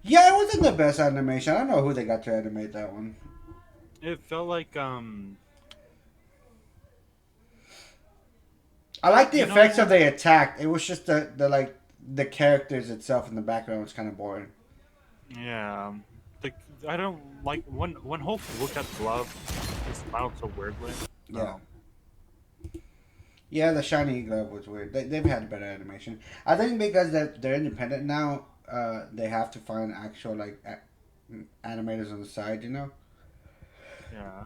Yeah, it wasn't the best animation. I don't know who they got to animate that one. It felt like I like the you effects of know, the attack. It was just the like the characters itself in the background was kind of boring. yeah. The, I don't like when Hulk looked at the glove, he smiled so weirdly. Yeah. So Yeah, the shiny glove was weird. They've had better animation. I think because they're independent now, they have to find actual like animators on the side. You know. yeah.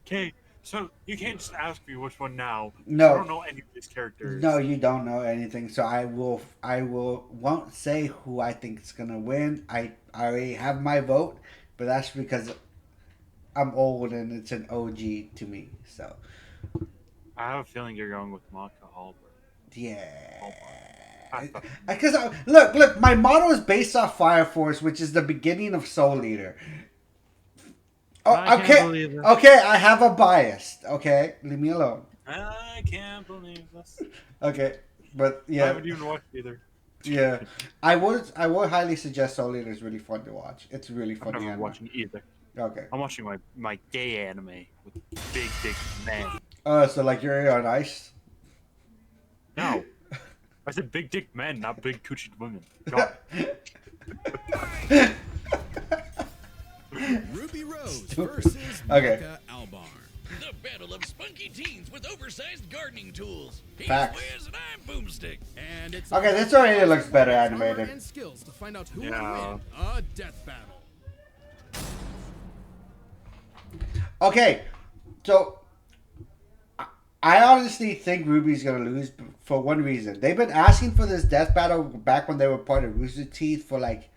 Okay, so you can't just ask me which one now because I No, don't know any of these no, characters. you don't know anything. So I will won't say who I think is gonna win. I already have my vote, but that's because I'm old and it's an OG to me. So I have a feeling you're going with Maka Halbert. yeah. Oh my. I thought Because look, my model is based off Fire Force, which is the beginning of Soul Eater. I Oh, can't okay, believe this. okay. I have a bias. Okay, leave me alone. I can't believe this. Okay, but I yeah, haven't even watched either. yeah. I would highly suggest Soul Eater is really fun to watch. It's really I'm funny never anime. watching either. Okay. I'm watching my gay anime with big dick men. So like you're on ice. No, I said big dick men, not big coochie women. God. Ruby Rose Stupid. versus Okay. Maka Albarn. The battle of spunky teens with oversized gardening tools. He's Facts. Wiz and I'm Boomstick. And it's Okay, this already looks better animated. and skills to find out who Yeah. will win a death battle. Okay, so I honestly think Ruby's gonna lose for one reason. They've been asking for this death battle back when they were part of Rooster Teeth for like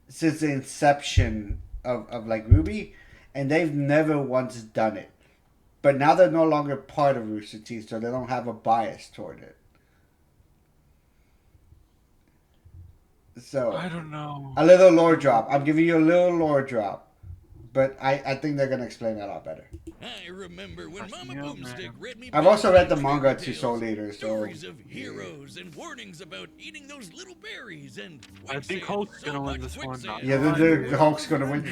since the inception of like Ruby, and they've never once done it. But now they're no longer part of Rooster Teeth, so they don't have a bias toward it. So I don't know. a little lore drop. I'm giving you a little lore drop, but I think they're gonna explain that a lot better. I remember when Mama Yeah, Boomstick man. read me I've also read the bedtime manga fairy to Soul tales, Eater, so stories of heroes and warnings about eating those little berries and I think quicksand, Hulk's so gonna win much this one. Not quicksand. yeah, gonna lie. the Hulk's gonna win.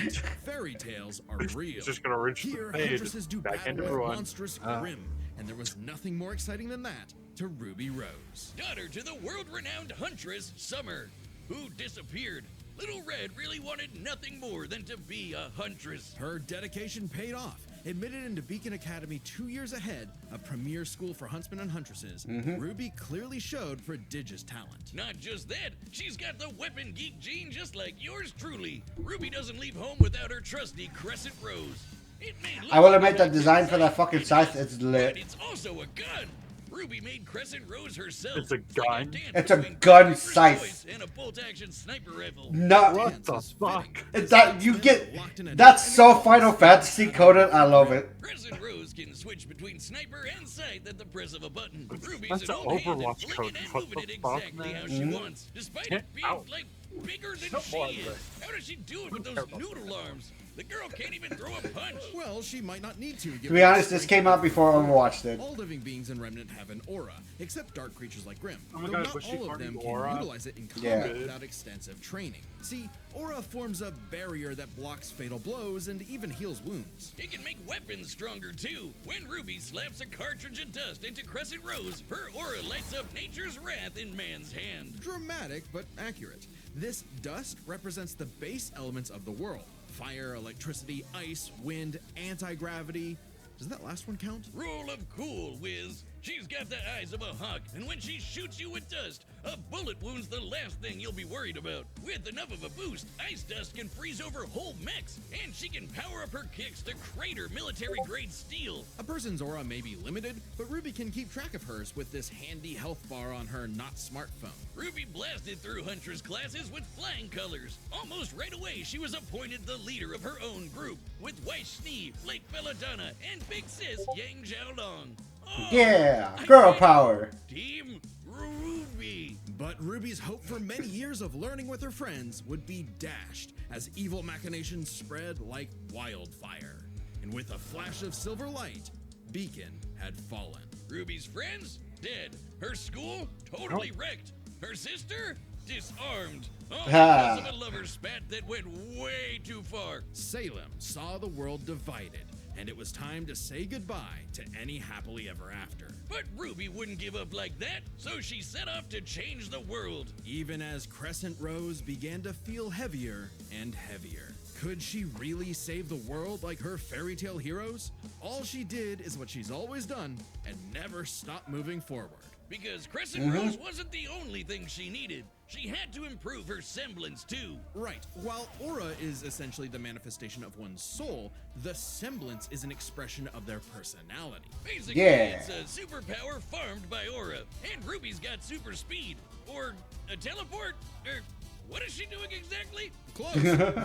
Fairy tales are real. He's just gonna reach Here, the page. huntresses do Backhand battle with everyone. monstrous Grim, and there was nothing more exciting than that to Ruby Rose. Daughter to the world-renowned huntress, Summer, who disappeared. Little Red really wanted nothing more than to be a huntress. Her dedication paid off. Admitted into Beacon Academy 2 years ahead, a premier school for huntsmen and huntresses, Ruby clearly showed prodigious talent. Not just that, she's got the weapon geek gene just like yours truly. Ruby doesn't leave home without her trusty Crescent Rose. It may look I will like admit a that design for that fucking scythe is but lit. it's also a gun. Ruby made Crescent Rose herself. It's a like gun? dance It's a between gun Viper's scythe. Choice and a bolt-action sniper rifle. No, What the Is fuck? fitting. it's that you get. That's so Final Fantasy coded. I love it. Crescent Rose can switch between sniper and sight at the press of a button. Ruby's That's an an old hand at Overwatch flicking code. and What moving the it fuck, exactly man? how she wants, despite Get it being out. like bigger than Come she on, is. man. How does she do it with those noodle arms? The girl can't even throw a punch. Well, she might not need to. To be honest, this came out before Overwatch did. All living beings in Remnant have an aura, except dark creatures like Grim. Oh my though God, not was she all of farting them aura? can utilize it in Yeah. combat without extensive training. See, aura forms a barrier that blocks fatal blows and even heals wounds. It can make weapons stronger too. When Ruby slaps a cartridge of dust into Crescent Rose, her aura lights up nature's wrath in man's hand. Dramatic, but accurate. This dust represents the base elements of the world. Fire, electricity, ice, wind, anti-gravity. Does that last one count? Rule of cool, Wiz. She's got the eyes of a hawk, and when she shoots you with dust, a bullet wound's the last thing you'll be worried about. With enough of a boost, ice dust can freeze over whole mechs, and she can power up her kicks to crater military-grade steel. A person's aura may be limited, but Ruby can keep track of hers with this handy health bar on her not smartphone. Ruby blasted through Huntress classes with flying colors. Almost right away, she was appointed the leader of her own group, with Weiss Schnee, Flake Belladonna, and Big Sis Yang Xiaolong. Oh, Yeah, I girl mean, power. Team Ruby. But Ruby's hope for many years of learning with her friends would be dashed as evil machinations spread like wildfire. And with a flash of silver light, Beacon had fallen. Ruby's friends? Dead. Her school? Totally wrecked. Her sister? disarmed. All Ah. because of a lover spat that went way too far. Salem saw the world divided, and it was time to say goodbye to any happily ever after. But Ruby wouldn't give up like that, so she set off to change the world. Even as Crescent Rose began to feel heavier and heavier. Could she really save the world like her fairy tale heroes? All she did is what she's always done and never stopped moving forward. Because Crescent Rose wasn't the only thing she needed. She had to improve her semblance too. Right, while aura is essentially the manifestation of one's soul, the semblance is an expression of their personality. Basically, Yeah. it's a superpower farmed by aura. And Ruby's got super speed. Or a teleport. Or what is she doing exactly? Close.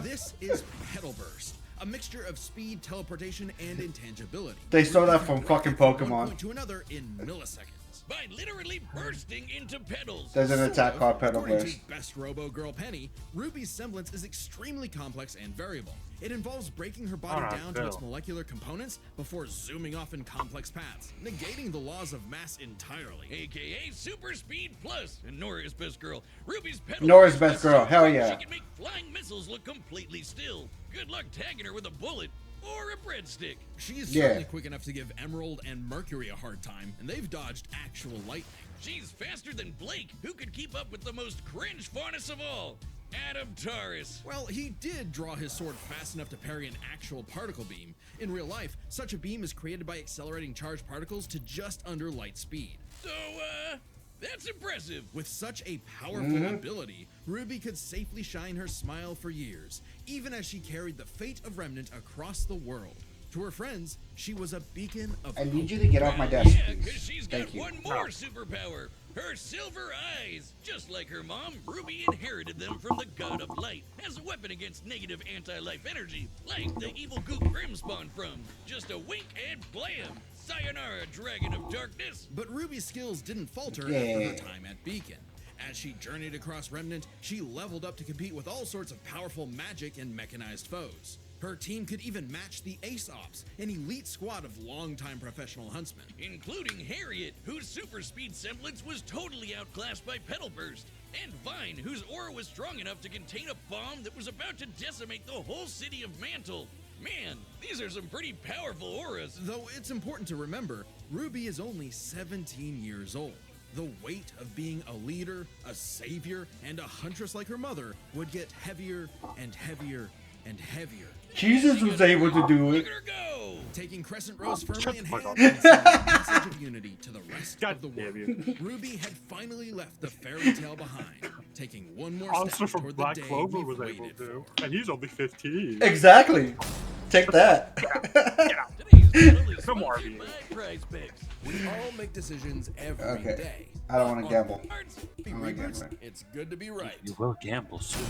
This is Petal Burst, a mixture of speed, teleportation, and intangibility. They stole that from fucking One Pokemon. point to another in milliseconds. By literally bursting into petals. There's an attack called Petal According Burst. to Best Robo Girl Penny, Ruby's semblance is extremely complex and variable. It involves breaking her body Alright, down to its Bill. molecular components before zooming off in complex paths, negating the laws of mass entirely. AKA Super Speed Plus. And Nora's best girl. Ruby's petal. Nora's burst best is girl, so hell quick yeah. She can make flying missiles look completely still. Good luck tagging her with a bullet or a breadstick. She's Yeah. certainly quick enough to give Emerald and Mercury a hard time, and they've dodged actual lightning. She's faster than Blake, who could keep up with the most cringe faunus of all, Adam Taurus. Well, he did draw his sword fast enough to parry an actual particle beam. In real life, such a beam is created by accelerating charged particles to just under light speed. So, that's impressive. With such a powerful ability, Ruby could safely shine her smile for years, even as she carried the fate of Remnant across the world. To her friends, she was a beacon of I hope. need you to get off my desk, Yeah, because please. she's got Thank you. one more superpower. Her silver eyes. Just like her mom, Ruby inherited them from the god of light as a weapon against negative anti-life energy, like the evil goop Grim spawned from. Just a wink and blam. Sayonara, dragon of darkness. But Ruby's skills didn't falter Yeah. after her time at Beacon. As she journeyed across Remnant, she leveled up to compete with all sorts of powerful magic and mechanized foes. Her team could even match the Ace Ops, an elite squad of longtime professional huntsmen. Including Harriet, whose super speed semblance was totally outclassed by Petal Burst. And Vine, whose aura was strong enough to contain a bomb that was about to decimate the whole city of Mantle. Man, these are some pretty powerful auras. Though it's important to remember, Ruby is only 17 years old. The weight of being a leader, a savior, and a huntress like her mother would get heavier and heavier and heavier. Jesus was able to do Look it. at her go! Taking Crescent Rose firmly Shut in the hand fuck and sending a message of unity to the rest God of the damn world. you. Ruby had finally left the fairy tale behind, taking one more Also step from toward Black the day Clover we've was able waited to. for. And he's only 15. Exactly. Take that. Today's battle is Come on, sponsored RB. by Prize Picks. We all make decisions every day. Okay. I don't want to gamble. Be I'm not Reapers, gambling. it's good to be right. You will gamble soon.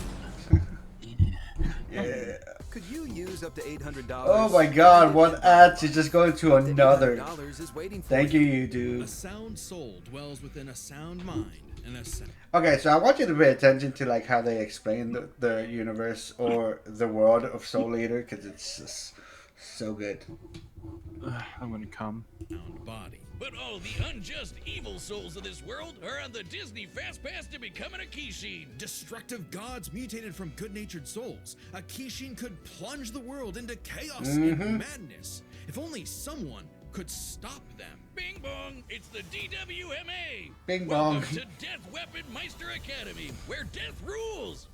Yeah. Could you use up to $800? Oh my god, one ad to just go into another. $800 is waiting for Thank you, A YouTube. sound soul dwells within a sound mind, and a sound. Okay, so I want you to pay attention to like how they explain the universe or the world of Soul Eater, because it's just so good. I'm gonna come. Body. But all the unjust evil souls of this world are on the Disney Fast Pass to becoming a Kishin. Destructive gods mutated from good-natured souls. A Kishin could plunge the world into chaos and madness. If only someone could stop them. Bing bong, it's the DWMA. Bing Welcome bong. to Death Weapon Meister Academy, where death rules.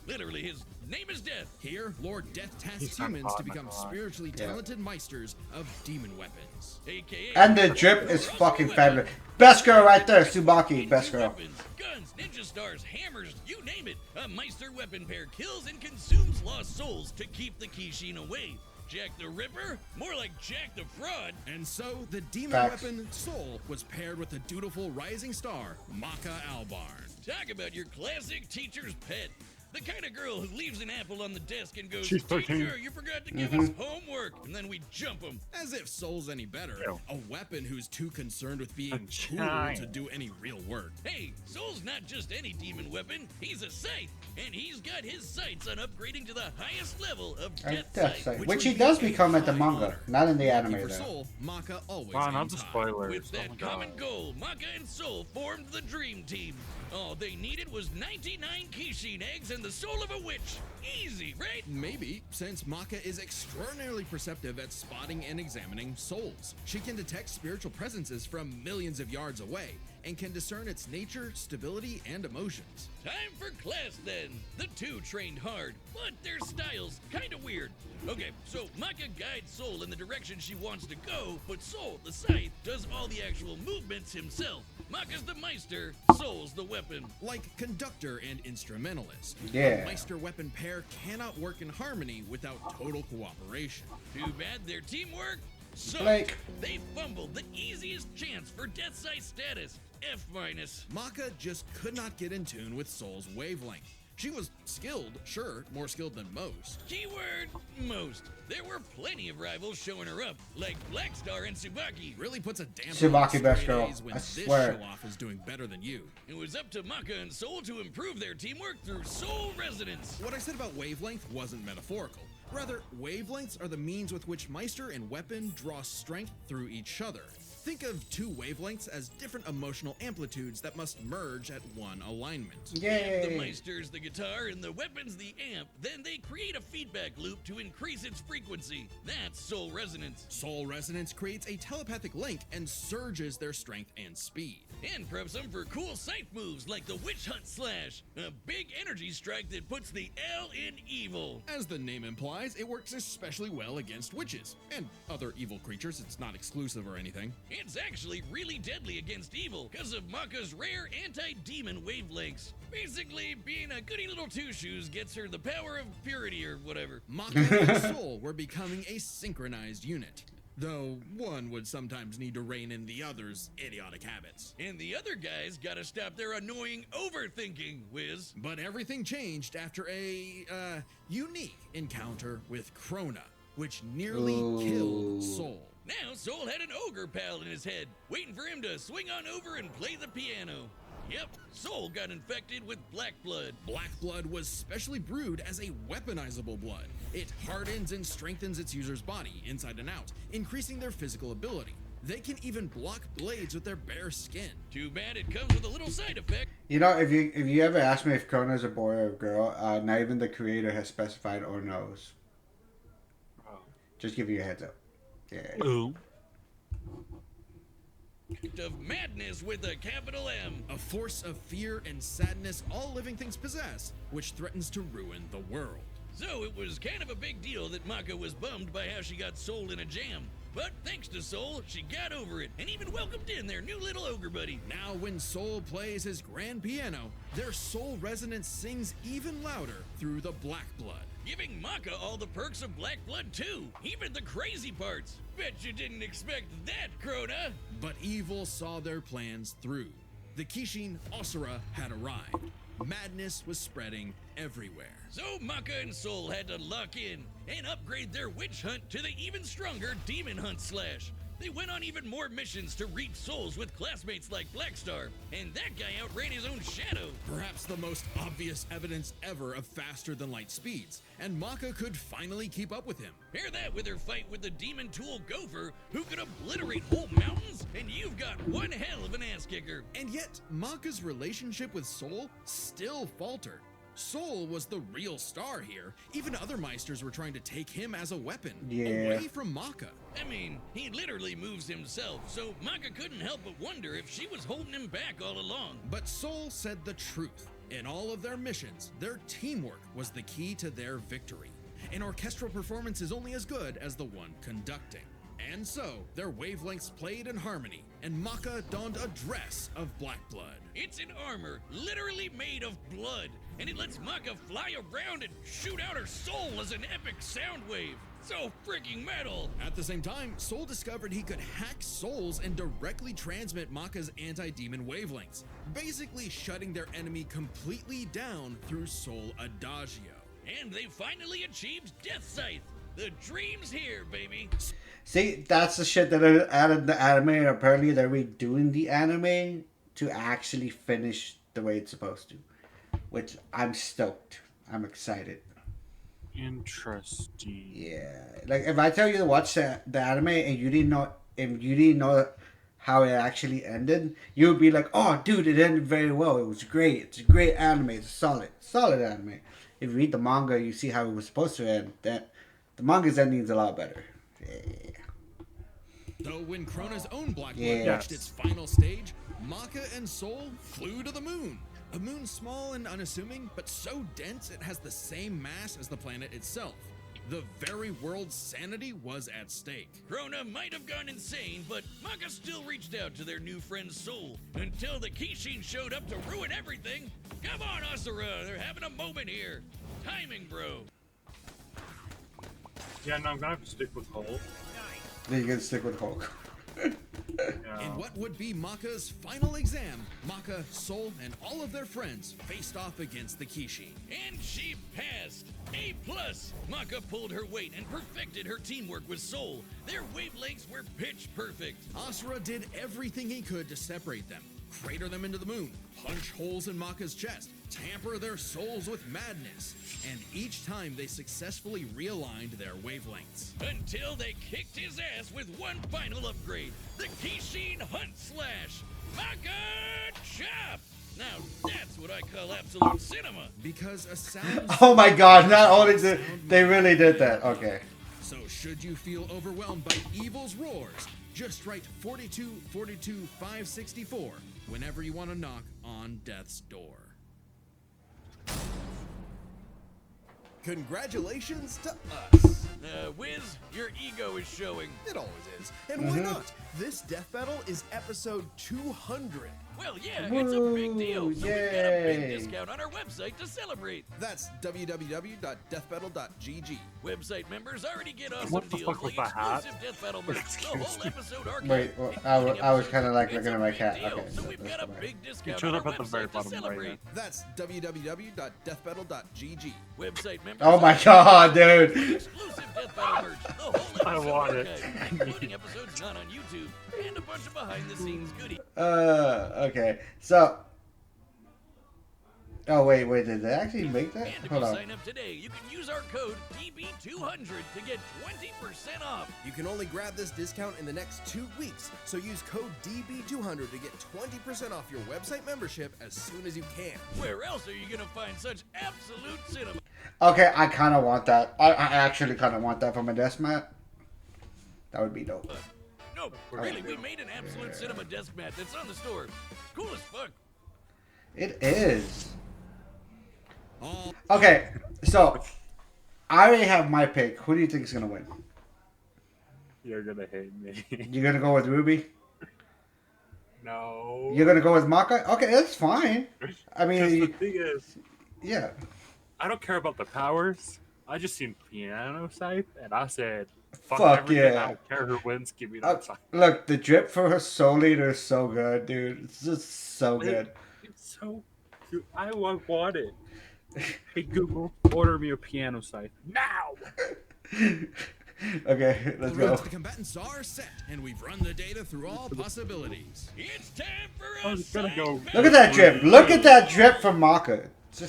Literally, his name is Death. Here, Lord Death tasks He's not humans to hot, my become God. spiritually talented meisters of demon weapons. AKA. And the drip is fucking fabulous. Best girl right there, Tsubaki. Best girl. Weapons, guns, ninja stars, hammers, you name it. A Meister weapon pair kills and consumes lost souls to keep the Kishin away. Jack the Ripper? More like Jack the Fraud. And so, the demon Facts. weapon Soul was paired with the dutiful rising star, Maka Albarn. Talk about your classic teacher's pet. The kind of girl who leaves an apple on the desk and goes, She's 13. Teacher, you forgot to give us homework. And then we jump them. As if Soul's any better. Ew. A weapon who's too concerned with being And cool shine. to do any real work. Hey, Soul's not just any demon weapon. He's a scythe. And he's got his sights on upgrading to the highest level of Death Death Sight. Sight. Which Which would he be does a become at the fine manga, honor. not in the Lucky anime for though. Soul, Maka always Wow, not aims the high. spoilers. With Oh that my common God. goal, Maka and Soul formed the Dream Team. All they needed was 99 Kishin eggs and the soul of a witch. Easy, right? Maybe, since Maka is extraordinarily perceptive at spotting and examining souls. She can detect spiritual presences from millions of yards away and can discern its nature, stability, and emotions. Time for class then. The two trained hard, but their styles kinda weird. Okay, so Maka guides Soul in the direction she wants to go, but Soul, the scythe, does all the actual movements himself. Maka's the Meister, Soul's the weapon. Like conductor and instrumentalist. Yeah. A Meister weapon pair cannot work in harmony without total cooperation. Too bad their teamwork sucked. Blake. They fumbled the easiest chance for Death Sight status. F-. Maka just could not get in tune with Soul's wavelength. She was skilled, sure, more skilled than most. Keyword, most. There were plenty of rivals showing her up, like Blackstar and Tsubaki. Really puts a damper Tsubaki on best straight girl, A's when I this swear. show-off is doing better than you. It was up to Maka and Soul to improve their teamwork through Soul Resonance. What I said about wavelength wasn't metaphorical. Rather, wavelengths are the means with which Meister and weapon draw strength through each other. Think of two wavelengths as different emotional amplitudes that must merge at one alignment. If the Yay. Meister's the guitar and the weapon's the amp, then they create a feedback loop to increase its frequency. That's Soul Resonance. Soul Resonance creates a telepathic link and surges their strength and speed. And preps them for cool scythe moves like the Witch Hunt Slash, a big energy strike that puts the L in evil. As the name implies, it works especially well against witches and other evil creatures. It's not exclusive or anything. It's actually really deadly against evil because of Maka's rare anti-demon wavelengths. Basically, being a goody little two-shoes gets her the power of purity or whatever. Maka and Soul were becoming a synchronized unit, though one would sometimes need to rein in the other's idiotic habits. And the other guys gotta stop their annoying overthinking, Wiz. But everything changed after a, unique encounter with Krona, which nearly killed Soul. Now Soul had an ogre pal in his head, waiting for him to swing on over and play the piano. Yep, Soul got infected with black blood. Black blood was specially brewed as a weaponizable blood. It hardens and strengthens its user's body, inside and out, increasing their physical ability. They can even block blades with their bare skin. Too bad it comes with a little side effect. You know, if you ever ask me if Krona is a boy or a girl, not even the creator has specified or knows. Oh. Just give you a heads up. Yeah. Ooh. Of madness with a capital M. A force of fear and sadness all living things possess, which threatens to ruin the world. So it was kind of a big deal that Maka was bummed by how she got Soul in a jam. But thanks to Soul, she got over it and even welcomed in their new little ogre buddy. Now when Soul plays his grand piano, their soul resonance sings even louder through the black blood. Giving Maka all the perks of black blood too, even the crazy parts. Bet you didn't expect that, Krona. But evil saw their plans through. The Kishin Asura had arrived. Madness was spreading everywhere. So Maka and Soul had to lock in and upgrade their witch hunt to the even stronger demon hunt slash. They went on even more missions to reap souls with classmates like Blackstar, and that guy outran his own shadow. Perhaps the most obvious evidence ever of faster than light speeds, and Maka could finally keep up with him. Pair that with her fight with the demon tool Gopher, who could obliterate whole mountains, and you've got one hell of an ass kicker. And yet, Maka's relationship with Soul still faltered. Soul was the real star here. Even other Meisters were trying to take him as a weapon, Yeah. away from Maka. I mean, he literally moves himself, so Maka couldn't help but wonder if she was holding him back all along. But Soul said the truth. In all of their missions, their teamwork was the key to their victory. An orchestral performance is only as good as the one conducting. And so, their wavelengths played in harmony, and Maka donned a dress of black blood. It's an armor literally made of blood, and it lets Maka fly around and shoot out her soul as an epic sound wave. So freaking metal! At the same time, Soul discovered he could hack souls and directly transmit Maka's anti-demon wavelengths, basically shutting their enemy completely down through Soul Adagio. And they finally achieved Death Scythe. The dream's here, baby. See, that's the shit that I added the anime, and apparently they're redoing the anime to actually finish the way it's supposed to. Which I'm stoked. I'm excited. Interesting. Yeah. Like, if I tell you to watch the anime and you didn't know how it actually ended, you would be like, "Oh, dude, it ended very well. It was great. It's a great anime. It's a solid anime." If you read the manga, you see how it was supposed to end. That the manga's ending is a lot better. Yeah. Though when Krona's own Black Blood Yeah. reached its final stage, Maka and Soul flew to the moon. A moon small and unassuming, but so dense it has the same mass as the planet itself. The very world's sanity was at stake. Krona might have gone insane, but Maka still reached out to their new friend Soul until the Kishin showed up to ruin everything. Come on, Asura, they're having a moment here. Timing, bro. Yeah, no, I'm gonna have to stick with Hulk. Then you can stick with Hulk. Yeah. In what would be Maka's final exam, Maka, Soul, and all of their friends faced off against the Kishi. And she passed. A+. Maka pulled her weight and perfected her teamwork with Soul. Their wavelengths were pitch perfect. Asura did everything he could to separate them, crater them into the moon, punch holes in Maka's chest, tamper their souls with madness, and each time they successfully realigned their wavelengths. Until they kicked his ass with one final upgrade, the Kishin Hunt Slash. Maka Chop! Now that's what I call absolute cinema. Because a sound... Oh my God! Not only did they really did that. Okay. So should you feel overwhelmed by evil's roars, just write 42 42 564 whenever you want to knock on death's door. Congratulations to us. Wiz, your ego is showing. It always is. And why not? This death battle is episode 200. Well, yeah, it's a big deal. So we've got a big Yay. discount on our website to celebrate. That's www.deathbattle.gg. Website members already get awesome What the deals fuck was like that hat? exclusive Death Battle merch, the whole episode archive. Wait, well, and I was episodes. kind of like It's looking a at my big cat. deal, Okay, so we've got a fine. big discount showed on up our at the very website to bottom right celebrate. now. That's www.deathbattle.gg. Website members Oh my already God, dude! exclusive Death Battle merch, the whole episode I want it. archive, including episodes not on YouTube, and a bunch of behind-the-scenes goodies. Okay. So. Oh wait, did they actually make that? And if Hold you on. sign up today, you can use our code DB200 to get 20% off. You can only grab this discount in the next 2 weeks, so use code DB200 to get 20% off your website membership as soon as you can. Where else are you gonna find such absolute cinema? Okay, I kind of want that. I actually kind of want that for my desk mat. That would be dope. No, really, we made an absolute cinema desk mat that's on the store. Cool as fuck. It is. All Okay, so I already have my pick. Who do you think is gonna win? You're gonna hate me. You're gonna go with Ruby? No. You're gonna go with Maka? Okay, that's fine. I mean, 'Cause the you- thing is, yeah. I don't care about the powers. I just seen piano scythe, and I said, Fuck everything. yeah. I don't care who wins. Give me that scythe. Look, the drip for her soul eater is so good, dude. It's just so good. It's so cute. I want it. Hey Google, order me a piano scythe now. Okay, let's the go. roads to combatants are set, and we've run the data through all possibilities. It's time for I a was gonna go. Look at that drip. Look at that drip from Maka. It's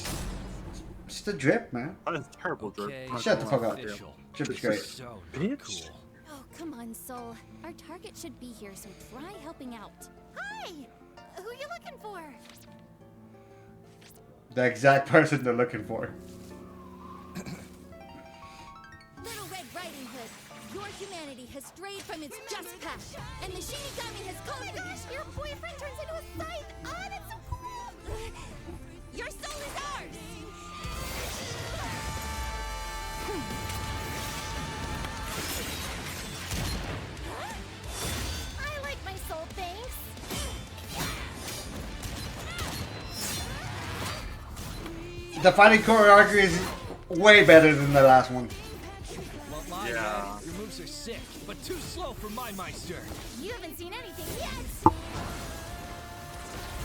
just a drip, man. That's terrible, drip. Okay, Shut the fuck up. official. Drip is great. So Bitch. cool. Oh, come on, Soul. Our target should be here, so try helping out. Hi! Who are you looking for? The exact person they're looking for. Little Red Riding Hood. Your humanity has strayed from its just path, and the Shinigami has called for you. Your boyfriend turns into a scythe. Oh, that's so cool! Your soul is ours! I like my soul, thanks. The fighting choreography is way better than the last one. Won't lie, Yeah. man, your moves are sick, but too slow for my Meister. You haven't seen anything yet.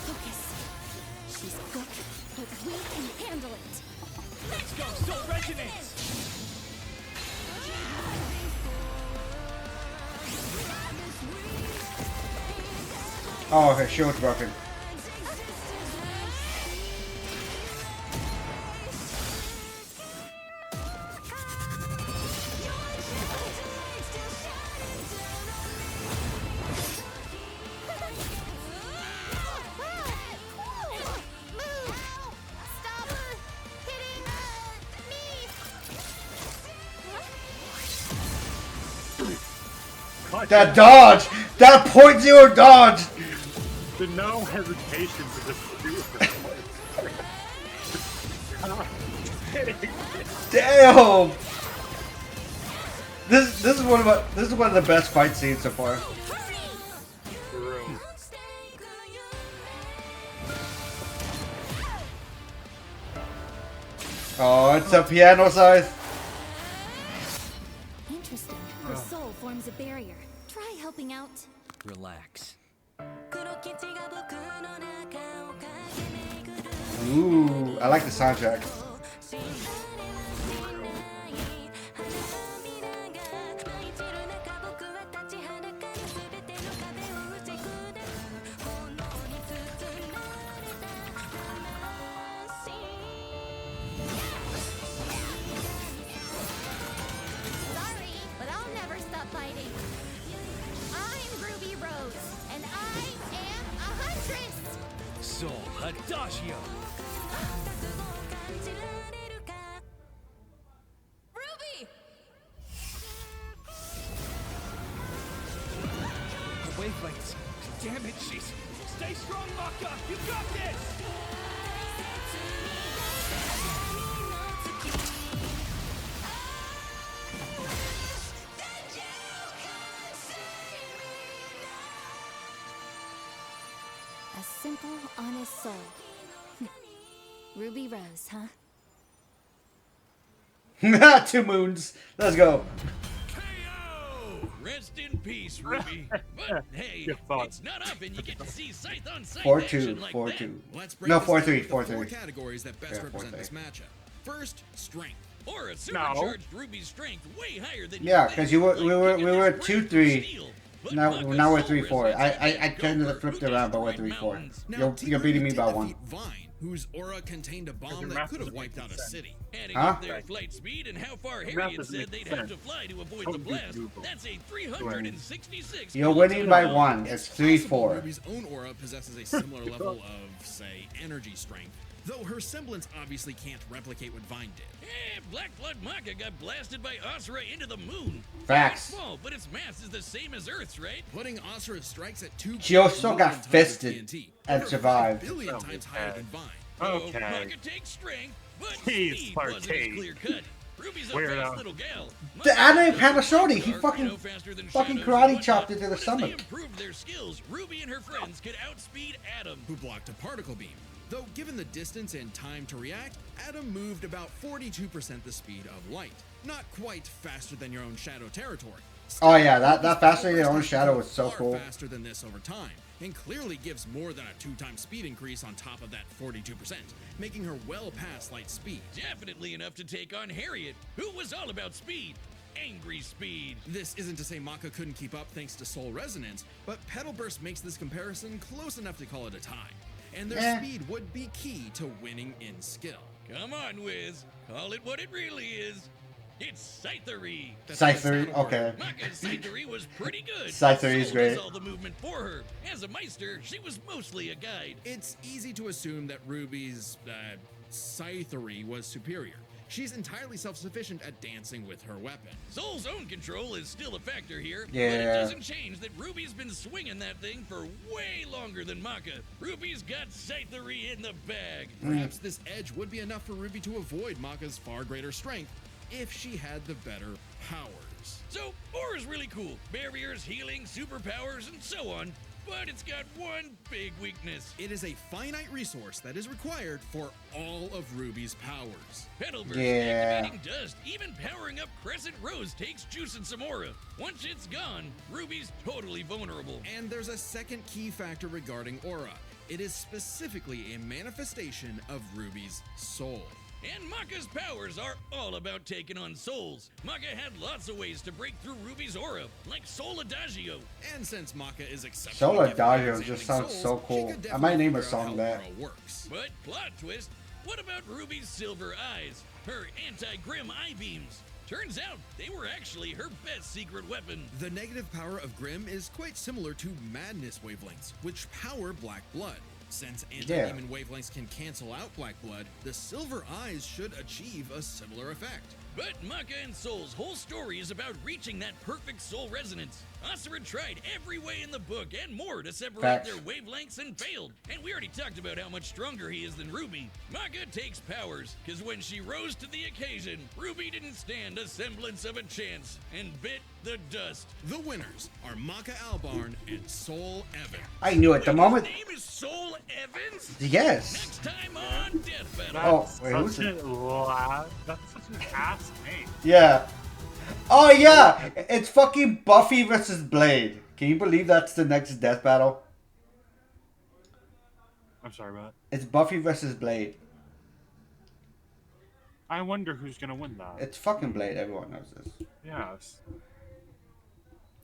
Focus. She's quick, but we can handle it. Let's go, Soul Resonance! Oh, her shield's broken. God, That dodge! That .0 dodge! there's no hesitation to just shoot her. Damn! This is one of the best fight scenes so far. Oh, it's a piano size. Interesting. Her soul forms a barrier. Try helping out. Relax. Ooh, I like the soundtrack. Sorry, but I'll never stop fighting. I'm Ruby Rose, and I am a huntress. Soul Adagio. Ruby! The wavelengths. Damn it, she's. Stay strong, Maka. You got this. A simple, honest soul. Ruby Rose, huh? 2 moons. Let's go. KO! Rest in peace, Ruby. But hey, Good thought. it's not often you get to see Scythe on Scythe 4-2, action like 4-2. that. Let's break No, this down 4-3, into 4 4-3. categories that best Yeah, represent 4-3. this matchup. First, strength. Or a supercharged Ruby's strength way higher than Yeah, you because think, we like were kicking this 2-3. great steel. But Now Maka's we're soul 3-4. resistance I against kind of Gopher, flipped who around, but we're destroyed 3-4. mountains. Now, You're beating me did by defeat 1. Vine, whose aura contained a bomb your that math could have doesn't wiped make out a sense. city. Adding Huh? up their flight speed and how far math Harriet doesn't said make they'd have sense. to fly to avoid Don't the be blast, Google. that's a 366. You're winning by 1. It's possible 3-4. Ruby's own aura possesses a similar level of, say, energy strength, though her semblance obviously can't replicate what Vine did. Eh, Black Blood Maka got blasted by Asura into the moon. Facts. It's small, but its mass is the same as Earth's, right? Putting Asura's strikes at 2 She also billion got tons of fisted TNT, and over survived. 5 billion Oh, times okay. higher than Vine. Okay. Okay. Maka takes strength, but Jeez, speed wasn't as Partey. clear cut. Ruby's a Weirdo. fast little gal. The Maka anime doesn't Panasonic, he dark, fucking- you know, faster than fucking shadows karate and chopped whatnot, it to the but stomach. As they improved their skills, Ruby and her friends could outspeed Adam. Who blocked a particle beam. Though given the distance and time to react, Adam moved about 42% the speed of light. Not quite faster than your own shadow territory. Oh yeah, that faster than your own shadow was so Far cool. faster than this over time, and clearly gives more than a 2-time speed increase on top of that 42%, making her well past light speed. Definitely enough to take on Harriet, who was all about speed. Angry speed. This isn't to say Maka couldn't keep up thanks to Soul Resonance, but Petal Burst makes this comparison close enough to call it a tie. And their Eh. speed would be key to winning in skill. Come on, Wiz. Call it what it really is. It's Scythery. Scythery, okay. Maka's Scythery was pretty good. Scythery is Soul great. does all the movement for her. As a Meister, she was mostly a guide. It's easy to assume that Ruby's Scythery was superior. She's entirely self-sufficient at dancing with her weapon. Soul's own control is still a factor here, but Yeah. it doesn't change that Ruby's been swinging that thing for way longer than Maka. Ruby's got Scythery in the bag. Perhaps this edge would be enough for Ruby to avoid Maka's far greater strength if she had the better powers. So, Aura's really cool. Barriers, healing, superpowers, and so on. But it's got one big weakness. It is a finite resource that is required for all of Ruby's powers. Petal Burst, Yeah. activating dust, even powering up Crescent Rose takes juice and some aura. Once it's gone, Ruby's totally vulnerable. And there's a second key factor regarding aura. It is specifically a manifestation of Ruby's soul. And Maka's powers are all about taking on souls. Maka had lots of ways to break through Ruby's aura, like Soul Adagio. And since Maka is exceptionally Soul gifted at Adagio examining just sounds souls, so she cool. could I might name a definitely song figure out that. how aura works. But plot twist, what about Ruby's silver eyes? Her anti-grim eye beams. Turns out they were actually her best secret weapon. The negative power of Grim is quite similar to Madness wavelengths, which power Black Blood. Since anti-demon wavelengths can cancel out Black Blood, the silver eyes should achieve a similar effect. But Maka and Soul's whole story is about reaching that perfect soul resonance. Asura tried every way in the book and more to separate Facts. their wavelengths and failed. And we already talked about how much stronger he is than Ruby. Maka takes powers, because when she rose to the occasion, Ruby didn't stand a semblance of a chance and bit the dust. The winners are Maka Albarn and Soul Evan. I knew it. The moment. His name is Soul Evans? Yes. Next time on Death Battle. That's wait, who's such that's such an ass name. Yeah. Oh yeah, it's fucking Buffy versus Blade. Can you believe that's the next death battle? I'm sorry about it. It's Buffy versus Blade. I wonder who's gonna win that. It's fucking Blade. Everyone knows this. Yes.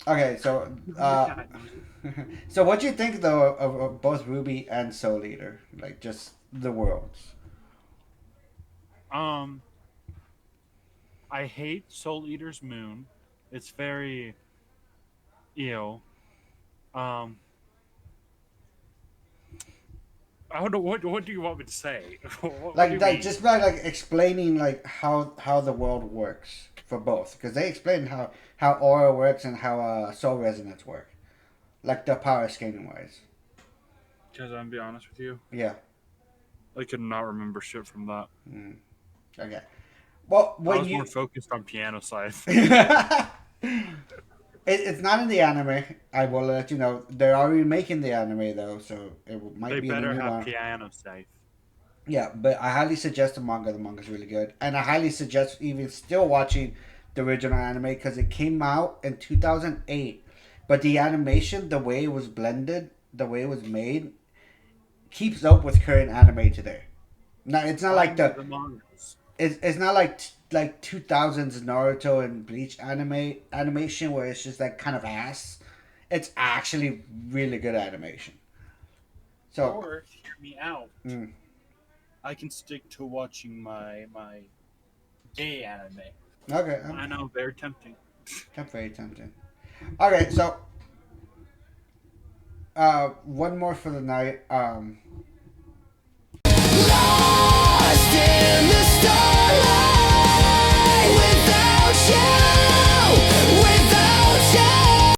Okay, so so what do you think though of both Ruby and Soul Eater? Like just the worlds. I hate Soul Eater's moon. It's very ew. I don't know what do you want me to say? What do you Like mean? just like explaining like how the world works for both, because they explain how aura works and how soul resonance work, like the power scaling wise. Because I'm gonna be honest with you, Yeah. I could not remember shit from that. Okay. Well, I when was you more focused on piano side. it's not in the anime. I will let you know. They're already making the anime though, so might They be in the better new have one. piano safe. Yeah, but I highly suggest the manga. The manga's really good, and I highly suggest even still watching the original anime because it came out in 2008. But the animation, the way it was blended, the way it was made, keeps up with current anime today. Now it's not like the mangas. it's not like 2000s Naruto and Bleach animation where it's just like kind of ass. It's actually really good animation. So Or hear me out. I can stick to watching my gay anime. okay, I know, very tempting. that's very tempting. Okay, so one more for the night.